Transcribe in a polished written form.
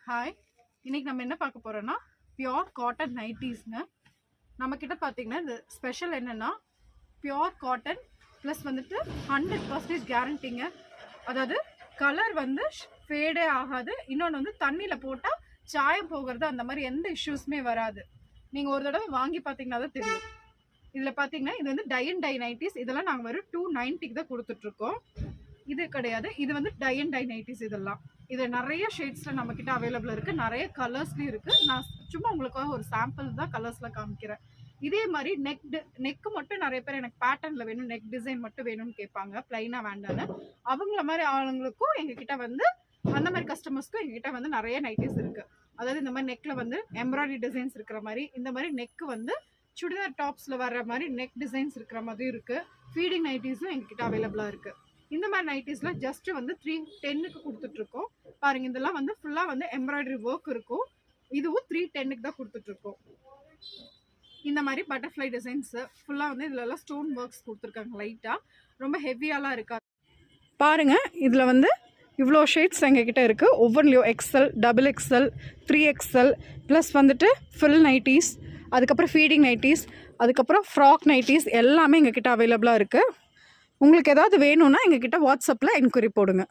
Hi, இன்னைக்கு நம்ம என்ன பார்க்க போறோம்னா பியோர் காட்டன் நைட்டிஸ்ங்க. நம்ம கிட்ட பார்த்தீங்கன்னா இந்த ஸ்பெஷல் என்னன்னா பியோர் காட்டன் ப்ளஸ் வந்துட்டு 100% கேரண்டிங்க. அதாவது கலர் வந்து ஃபேடே ஆகாது. இன்னொன்று வந்து தண்ணியில் போட்டால் சாயம் போகிறது அந்த மாதிரி எந்த இஷ்யூஸுமே வராது. நீங்கள் ஒரு தடவை வாங்கி பார்த்தீங்கன்னா தான் தெரியும். இதில் பார்த்தீங்கன்னா இது வந்து டை அண்ட் டை நைட்டிஸ். இதெல்லாம் நாங்கள் வெறும் 290க்கு தான் கொடுத்துட்ருக்கோம். இது கிடையாது, இது வந்து டை அண்ட் டை நைட்டிஸ். இதெல்லாம் இது நிறைய ஷேட்ஸில் நம்மக்கிட்ட அவைலபிள் இருக்குது, நிறைய கலர்ஸ்லையும் இருக்குது. நான் சும்மா உங்களுக்காக ஒரு சாம்பிள் தான் கலர்ஸில் காமிக்கிறேன். இதே மாதிரி நெக்கு மட்டும் நிறைய பேர் எனக்கு பேட்டர்னில் வேணும், நெக் டிசைன் மட்டும் வேணும்னு கேட்பாங்க, ப்ளைனாக வேண்டான்னு. அவங்கள மாதிரி ஆளுங்களுக்கும் எங்ககிட்ட வந்து அந்த மாதிரி கஸ்டமர்ஸ்க்கும் எங்ககிட்ட வந்து நிறைய நைட்டிஸ் இருக்குது. அதாவது இந்த மாதிரி நெக்கில் வந்து எம்ப்ராய்டரி டிசைன்ஸ் இருக்கிற மாதிரி, இந்த மாதிரி நெக்கு வந்து சுடிதார் டாப்ஸில் வர்ற மாதிரி நெக் டிசைன்ஸ் இருக்கிற மாதிரி இருக்குது. ஃபீடிங் நைட்டிஸும் எங்ககிட்ட அவைலபிளாக இருக்குது. இந்த மாதிரி நைட்டிஸில் ஜஸ்ட் வந்து 310க்கு கொடுத்துட்ருக்கோம். பாருங்கள், இதெல்லாம் வந்து ஃபுல்லாக வந்து எம்ப்ராய்டரி ஒர்க் இருக்கும். இதுவும் 310க்கு தான் கொடுத்துட்ருக்கோம். இந்த மாதிரி பட்டர்ஃப்ளை டிசைன்ஸு ஃபுல்லாக வந்து இதிலெல்லாம் ஸ்டோன் ஒர்க்ஸ் கொடுத்துருக்காங்க. லைட்டாக ரொம்ப ஹெவியாலாம் இருக்காது. பாருங்கள், இதில் வந்து இவ்வளோ ஷேட்ஸ் எங்ககிட்ட இருக்குது. ஒவ்வொன்றிலையும் XL, double XL, 3XL plus வந்துட்டு ஃபுல் நைட்டிஸ், அதுக்கப்புறம் ஃபீடிங் நைட்டிஸ், அதுக்கப்புறம் ஃப்ராக் நைட்டிஸ் எல்லாமே எங்ககிட்ட அவைலபிளாக இருக்குது. உங்களுக்கு ஏதாவது வேணும்னா எங்ககிட்ட வாட்ஸ்அப்பில் என்கொயரி போடுங்க.